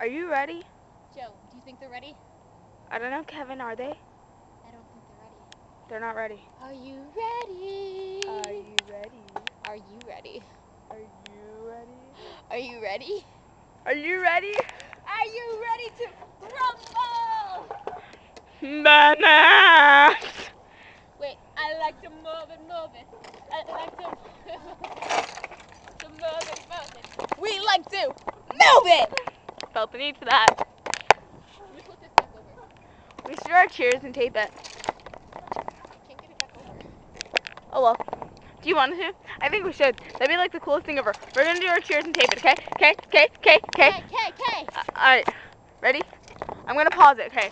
Are you ready? Joe, do you think they're ready? I don't know, Kevin, are they? I don't think they're ready. They're not ready. Are you ready? Are you ready? Are you ready? Are you ready? Are you ready? Are you ready? Are you ready to rumble? Bananas! Wait, I like to move it, move it. I like to move it, move it. We like to move it! Felt the need for that. Let me flip this back over. We should do our cheers and tape it. Can't get it back over. Oh well. Do you want to? I think we should. That'd be like the coolest thing ever. We're gonna do our cheers and tape it, okay? Okay? Okay? Okay? Okay? Okay. Alright. Ready? I'm gonna pause it, okay?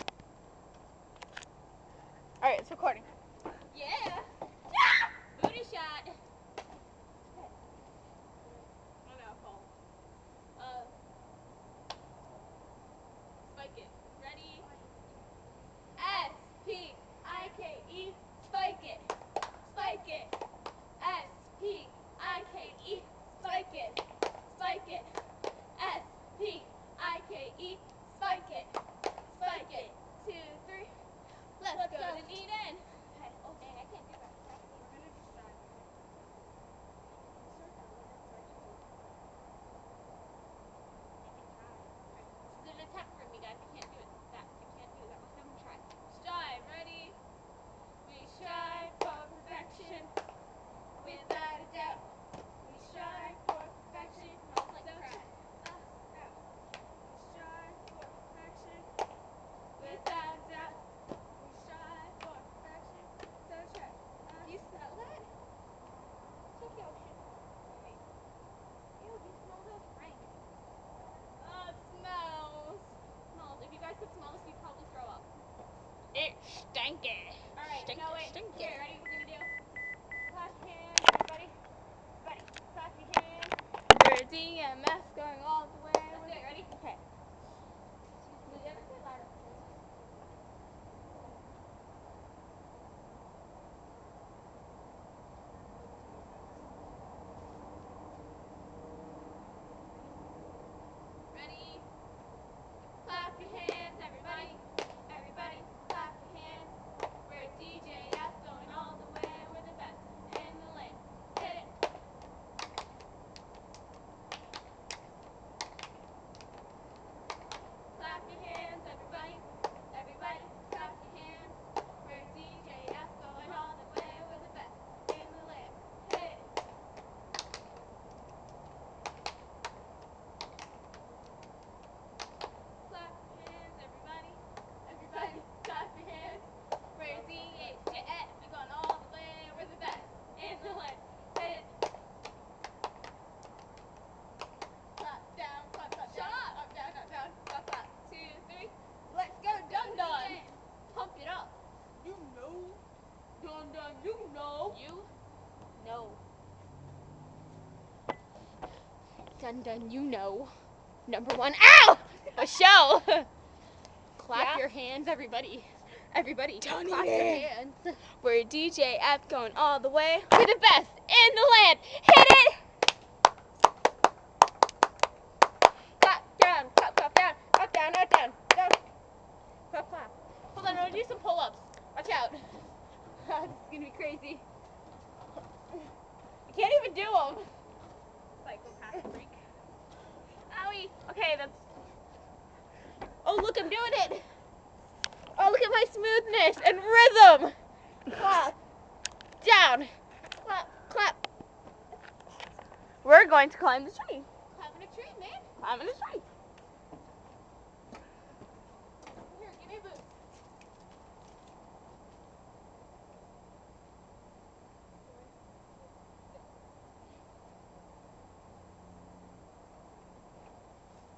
Alright, it's recording. Yeah. Booty shot. Oh no, Paul. Spike it. Ready? S-P-I-K-E. Spike it. Spike it. S-P-I-K-E. Spike it. Spike it. S-P-I-K-E. Spike it. Spike it. 2, 3. Let's go to Eden. Okay. Oh dang, I can't do that. We're gonna do side. This is an attack for me, guys. I can't do it. That. I can't do that. I'm gonna try. Strive. Ready? We strive for perfection. Without a doubt. We strive for perfection. Smells like crap. We strive for perfection. Without a doubt. We strive for perfection. So try. Do you smell that? Check your ocean. Ew, do you smell the rain? Oh, it smells. Smells. If you guys could smell this, you'd probably throw up. It's stinky. Alright, Stinky, no wait. stinky. Here, ready? We're gonna do clap your hands, everybody. Everybody, clap your hands. We're DMS going all the way. Let's do it, ready? Okay. Excuse me, ever say louder, please? Ready? Clap your hands, everybody. Everybody, clap your hands. We're DJS going all the way. We're the best in the land. Hit it. Clap your hands, everybody. Everybody, clap your hands. We're DJS going all the way. We're the best in the land. Hit it. Clap your hands, everybody. Everybody, clap your hands. We're DHS. We're going all the way. We're the best in the land. Hit it. Clap down, clap, clap down. Shut up. Up, down, clap, clap. 2, 3. Let's go, Dun Dun. Pump it up. You know. Dun Dun, you know. You? No. Dun Dun, you know. Number 1. Ow! A show. Clap Yeah? your hands, everybody. Everybody, Don't clap eat your it. hands. We're DJ F going all the way. We're the best in the land. Hit it. Clap down, clap, clap down, up, down, up, down, down. Clap, clap. Hold on, I'm gonna do some pull-ups. Watch out. This is gonna be crazy. I can't even do them. Psychopath freak. Owie. Okay, that's. Oh, look, I'm doing it. Oh, look at my smoothness and rhythm. Clap. Down. Clap, clap. We're going to climb the tree. Climbing a tree, man. Climbing the tree. Here, give me a boost.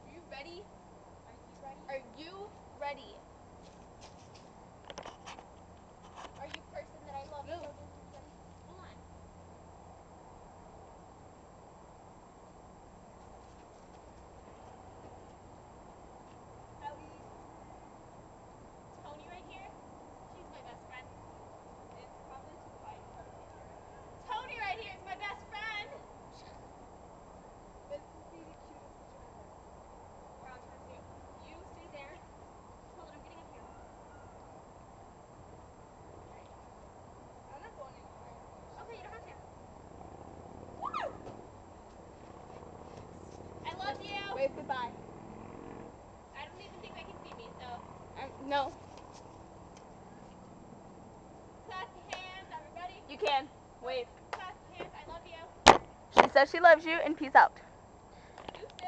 Are you ready? Are you ready? Are you person that I love? Move. Hold on. Tony right here. She's my best friend. It's probably too quiet. You probably can't hear it. Tony right here is my best friend. This is the cutest picture ever. Here, I'll try to do it. wave goodbye. I don't even think they can see me, so. No. Clap your hands, everybody. You can. Wave. Clap your hands, I love you. She says she loves you, and peace out.